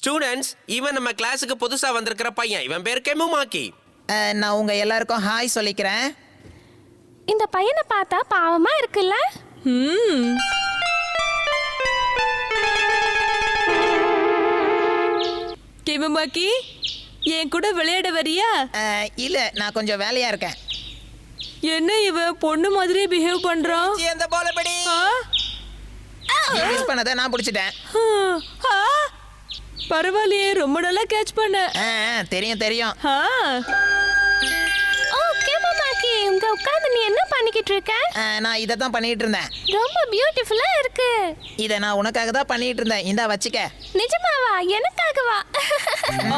Students, இவன் நம்ம கிளாஸுக்கு புதுசா வந்திருக்கிற பையன். இவன் பேர் கெமுமாக்கி. நான் உங்க எல்லாருக்கும் ஹாய் சொல்லிக்கிறேன். இந்த பையனை பார்த்தா பாவமா இருக்குல்ல? கெமுமாக்கி, என் கூட விளையாட வரியா? இல்ல, நான் கொஞ்சம் வேலையா இருக்கேன். என்ன இவன் பொண்ணு மாதிரியே பிஹேவ் பண்றான்? அந்த பால படி. மிஸ் பண்ணத நான் பிடிச்சிட்டேன். பரவாயில்லையே, ரொம்ப நல்லா கேட்ச் பண்ண. தெரியும் தெரியும். ஓ கெமுமாக்கி, இங்க உட்கார்ந்து நீ என்ன பண்ணிக்கிட்டு இருக்க? நான் இத தான் பண்ணிட்டு இருந்தேன். ரொம்ப பியூட்டிஃபுல்லா இருக்கு. இத நான் உனக்காக தான் பண்ணிட்டு இருந்தேன். இந்தா வச்சுக்க. நிஜமாவா? எனக்காகவா?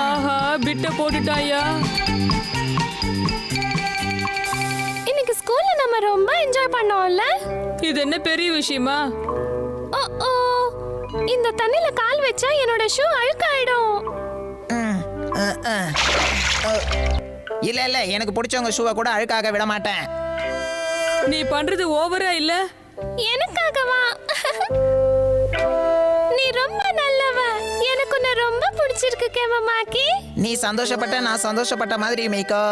ஆஹா, பிட்ட போட்டுட்டாயா? இன்னைக்கு ஸ்கூல்ல நம்ம ரொம்ப என்ஜாய் பண்ணோம்ல? இது என்ன பெரிய விஷயமா? ஓ ஓ, இந்த தண்ணில கால் வச்சா என்னோட ஷூ அழுக்காயிடும். இல்ல இல்ல, எனக்கு பிடிச்சவங்க ஷூவை கூட அழுக்காக விட மாட்டேன். நீ பண்றது ஓவரா இல்ல? எனக்காகவா? நீ ரொம்ப நல்லவ. எனக்கு உன்னை ரொம்ப பிடிச்சிருக்கு கெமுமாக்கி. நீ சந்தோஷப்பட்ட நான் சந்தோஷப்பட்ட மாதிரி மீகோ.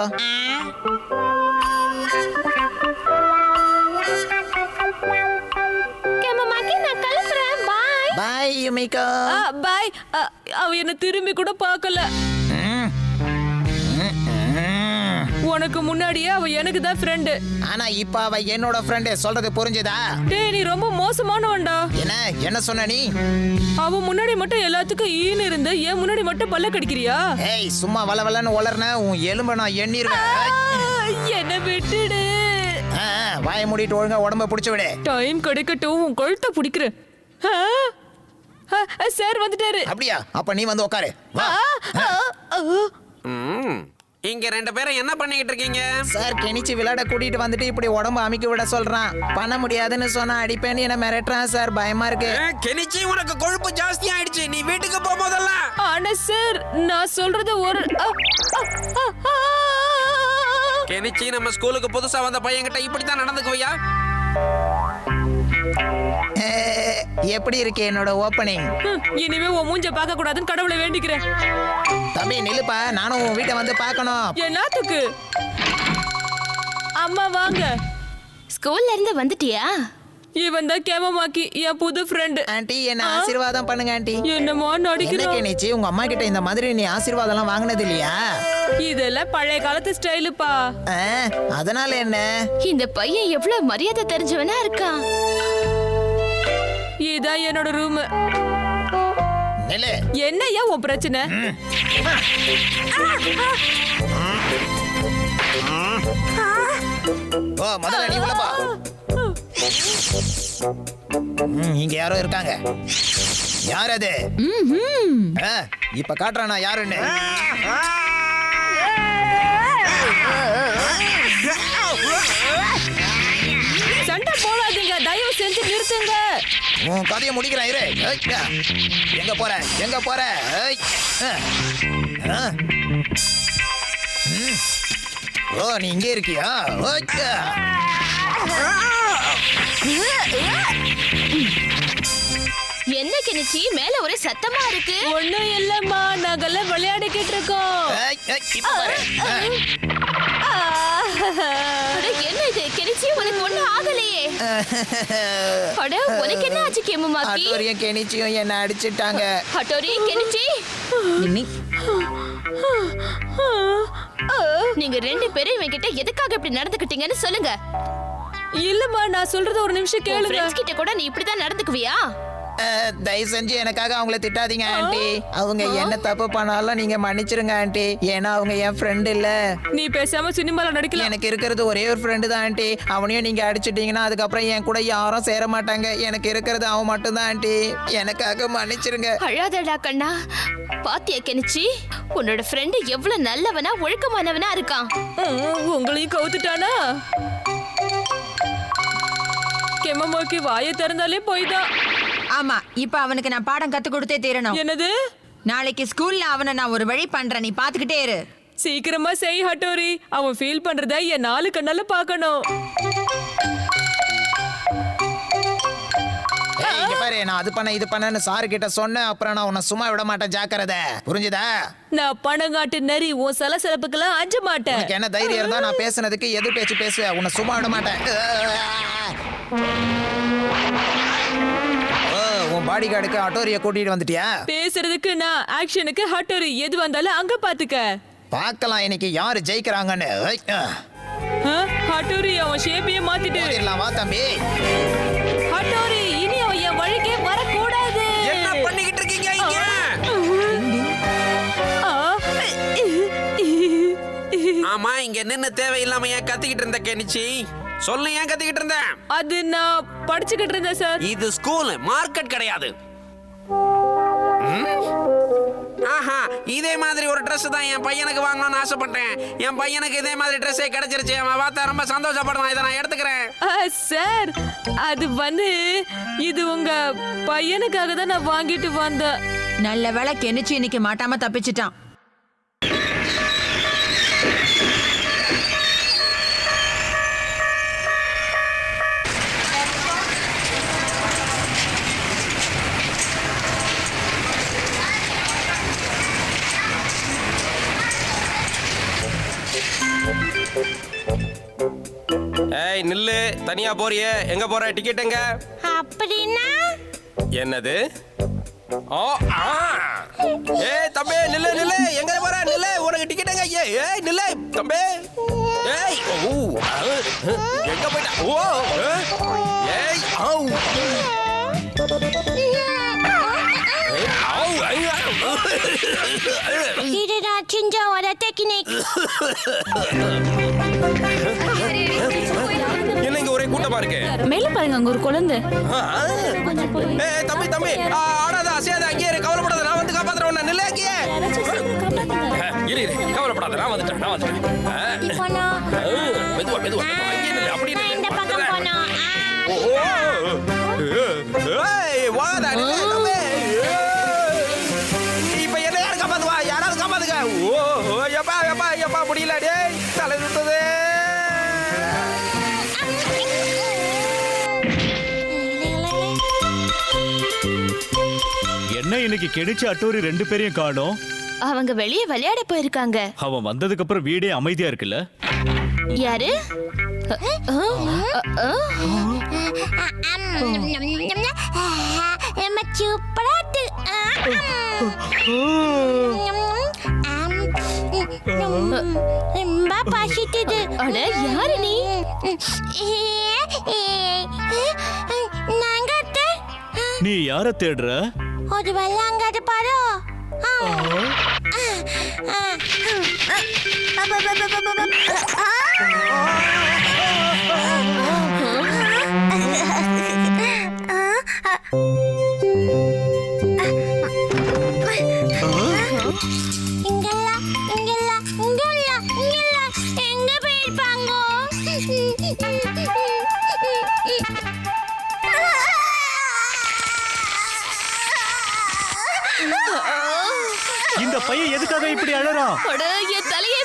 கெமுமாக்கி, நான் கிளம்புறேன். பாய். பாய் யுமிகோ. பாய். அவ என்ன திரும்பி கூட பார்க்கல. உனக்கு முன்னாடியே அவ எனக்கு தான் ஃப்ரெண்டு. ஆனா இப்ப அவ என்னோட ஃப்ரெண்டு. சொல்றது புரிஞ்சுதா? டேய், நீ ரொம்ப மோசமானவன்டா. என்ன சொன்ன நீ? அவ முன்னாடி மட்டும் எல்லாத்துக்கும் ஈன்னு இருந்து என் முன்னாடி மட்டும் பல்ல கடிக்கிறியா? ஏய், சும்மா வளவலன்னு உளறன உன் எலும்ப நான் எண்ணிருவேன். என்ன விட்டுடு. வாயை மூடிட்டு ஒழுங்கா உடம்ப புடிச்சு விடு. டைம் கிடைக்கட்டும், உன் கழுத்தை பிடிக்கிறேன். சார் வந்துட்டாரு. அப்படியா? அப்ப நீ வந்து உட்காரு. வா. இங்க ரெண்டு பேரும் என்ன பண்ணிக்கிட்டு இருக்கீங்க? சார் கெனிச்சு விளையாட கூட்டிட்டு வந்துட்டு இப்படி உடம்பு அமைக்க விட சொல்றான். பண்ண முடியாதுன்னு சொன்னா அடிப்பேன்னு என்ன மிரட்டுறான் சார். பயமா இருக்கு. கெனிச்சி, உனக்கு கொழுப்பு ஜாஸ்தி ஆயிடுச்சு. நீ வீட்டுக்கு போகும்போதெல்லாம். ஆனா சார், நான் சொல்றது ஒரு கெனிச்சி, நம்ம ஸ்கூலுக்கு புதுசா வந்த பையன்கிட்ட இப்படித்தான் நடந்துக்குவியா? எப்படி இருக்கு என்னோட ஓப்பனிங்? இனிமே உன் மூஞ்ச பார்க்க கூடாதுன்னு கடவுளை வேண்டிக்கிறேன். தம்பி நிலுப்பா, நானும் உன் வீட்டை வந்து பார்க்கணும். என்னத்துக்கு? அம்மா வாங்க. ஸ்கூல்ல இருந்து வந்துட்டியா? இவன் தான் கெமுமாக்கி, என் புது ஃப்ரெண்டு. ஆண்டி, என்ன ஆசீர்வாதம் பண்ணுங்க ஆண்டி. என்னமோ நடிக்கிறோம். கெனிச்சு, உங்க அம்மா கிட்ட இந்த மாதிரி நீ ஆசீர்வாதம் எல்லாம் வாங்கினது இல்லையா? இதெல்லாம் பழைய காலத்து ஸ்டைலுப்பா. அதனால என்ன? இந்த பையன் எவ்வளவு மரியாதை தெரிஞ்சவனா இருக்கான். இதான் என்னோட ரூம். நில்லு. என்னய்யா உன் பிரச்சனை? ஓ, முதல்ல நீ உள்ள போ. இங்க யாரோ இருக்காங்க. யார் அது? இப்ப காட்டுறானா யாருன்னு? சண்டை போடாதீங்க, தயவு செஞ்சு நிறுத்துங்க. உன் கதையை முடிக்கிறேன் இரு. எங்க போற எங்க போற? ஓ, நீ இங்கே இருக்கியா? என்ன கெனிச்சி, மேல ஒரே சத்தமா இருக்கு. ஒண்ணும் இல்லம்மா, நாங்கெல்லாம் விளையாடிக்கிட்டு இருக்கோம். இப்ப பாரு. அட, என்ன இது கெனிச்சி, உனக்கு ஒண்ணும் ஆகலையே. அட, உனக்கு என்ன ஆச்சு கெமுமாக்கி? அட்டோரியும் கெனிச்சியும் என்ன அடிச்சிட்டாங்க. ஹட்டோரி, கெனிச்சி, நீங்க ரெண்டு பேரும் இவன் கிட்ட எதுக்காக இப்படி நடந்துக்கிட்டீங்கன்னு சொல்லுங்க. இல்லம்மா, நான் சொல்றது ஒரு நிமிஷம் கேளுங்க. ஃப்ரெண்ட்ஸ் கிட்ட கூட நீ இப்படிதான் நடந்துக்குவியா? தயவு செஞ்சு எனக்காக அவங்கள திட்டாதீங்க ஆண்டி. அவங்க என்ன தப்பு பண்ணாலும் நீங்க மன்னிச்சிருங்க ஆண்டி. ஏன்னா அவங்க என் ஃப்ரெண்ட் இல்ல. நீ பேசாம சினிமால நடிக்கல. எனக்கு இருக்கிறது ஒரே ஒரு ஃப்ரெண்டு தான் ஆண்டி. அவனையும் நீங்க அடிச்சிட்டீங்கன்னா அதுக்கப்புறம் என் கூட யாரும் சேர மாட்டாங்க. எனக்கு இருக்கிறது அவன் மட்டும் தான் ஆண்டி. எனக்காக மன்னிச்சிருங்க. அழாதடா கண்ணா. பாத்தியா கெனிச்சி, உன்னோட ஃப்ரெண்டு எவ்வளவு நல்லவனா ஒழுக்கமானவனா இருக்கான். உங்களையும் கவுத்துட்டானா? கெமுமாக்கி வாயை திறந்தாலே போய்தான். ஆமா, இப்ப அவனுக்கு நான் பாடம் கத்து கொடுத்தே தீரணும். என்னது? நாளைக்கு ஸ்கூல்ல அவனை நான் ஒரு வழி பண்றேன், நீ பாத்துக்கிட்டே இரு. சீக்கிரமா செய் ஹட்டோரி. அவன் ஃபீல் பண்றத என் 4 கண்ணால பார்க்கணும். பாரு, நான் அது பண்ண இது பண்ணேன்னு சாரு கிட்ட சொன்னேன். அப்புறம் நான் உன்னை சும்மா விட மாட்டேன், ஜாக்கிரதை. புரிஞ்சுதா? நான் பணங்காட்டு நரி உன் சலசலப்புக்கெல்லாம் அஞ்ச மாட்டேன். உனக்கு என்ன தைரியம் இருந்தா நான் பேசுனதுக்கு எது பேச்சு பேசுவேன். உன்னை சும்மா விட மாட்டேன். உன் பாடி கார்டுக்கு அட்டோரிய கூட்டிட்டு வந்துட்டியா? பேசுறதுக்கு நான் ஆக்ஷனுக்கு ஹட்டோரி எது வந்தாலும் அங்க பாத்துக்க. பார்க்கலாம் இன்னைக்கு யாரு ஜெயிக்கிறாங்கன்னு. ஹட்டோரி அவன் ஷேப்பையே மாத்திட்டு. வா தம்பி. ஹட்டோரி இனி அவன் என் வழிக்கே வரக்கூடாது. என்ன பண்ணிக்கிட்டு இருக்கீங்க இங்க? ஆமா, இங்க நின்னு தேவையில்லாம ஏன் கத்திக்கிட்டு இருந்த கெனிச்சி? சொல்லு, ஏன் கத்திக்கிட்டு இருந்த? அது நான் படிச்சுக்கிட்டு இருந்தேன் சார். இது ஸ்கூல், மார்க்கெட் கிடையாது. ஆஹா, இதே மாதிரி ஒரு Dress தான் என் பையனுக்கு வாங்கணும்னு ஆசைப்பட்டேன். என் பையனுக்கு இதே மாதிரி ட்ரெஸ்ஸே கிடைச்சிருச்சு. அவன் பார்த்தா ரொம்ப சந்தோஷப்படுவான். இதை நான் எடுத்துக்கிறேன். சார், அது இது உங்க பையனுக்காக தான் நான் வாங்கிட்டு வந்தேன். நல்ல வேளை கெனிச்சு இன்னைக்கு மாட்டாம தப்பிச்சிட்டான். ஏய் நில்லு, தனியா போறியே, எங்க போற? டிக்கெட் எங்க? அப்படின்னா என்னது? ஓ ஆ ஏய் தம்பி நில்லு நில்லு, எங்க போற? நில்லு, உனக்கு டிக்கெட் எங்க? ஏய் நில்லு தம்பி. ஏய் ஓ எங்க போய்டா? ஓ ஏய் ஆவ் இதுதான் சிஞ்சாவோட டெக்னிக். என்ன இங்க ஒரே கூட்டமா இருக்கு? மேல பாருங்க, அங்க ஒரு குழந்தை. ஏய் தம்பி தம்பி, ஆடாத அசையாத, அங்கே இரு, கவலைப்படாத, நான் வந்து காப்பாத்துறேன் உன்னை. நில்லு அங்கே. இரு இரு, கவலைப்படாத, நான் வந்துட்டேன். இப்போ நான் மெதுவா மெதுவா அங்கே நில்லு, அப்படி நில்லு. இந்த பக்கம் போனோம். ஏய் வாடா நில்லு தம்பி. இப்போ என்ன யார் காப்பாத்துவா? யாராவது காப்பாத்துங்க. ஓ எப்பா எப்பா எப்பா, முடியல டேய், தலை சுத்துது. என்ன இன்னைக்கு கெனிச்சு அட்டோரி ரெண்டு பேரையும் காணோம்? அவங்க வெளியே விளையாட போயிருக்காங்க. அவன் வந்ததுக்கு அப்புறம் வீடே அமைதியா இருக்குல்ல? யாரு? சூப்பராட்டு. ரொம்ப பசிக்குது. அட யாரு நீ? நாங்க நீ யார தேடுற? ஒரு வெள்ளாங்காது பாரு. எங்க போயிருப்பாங்க? இந்த பையன் எதுக்காக இப்படி அழறான்? என் தலையை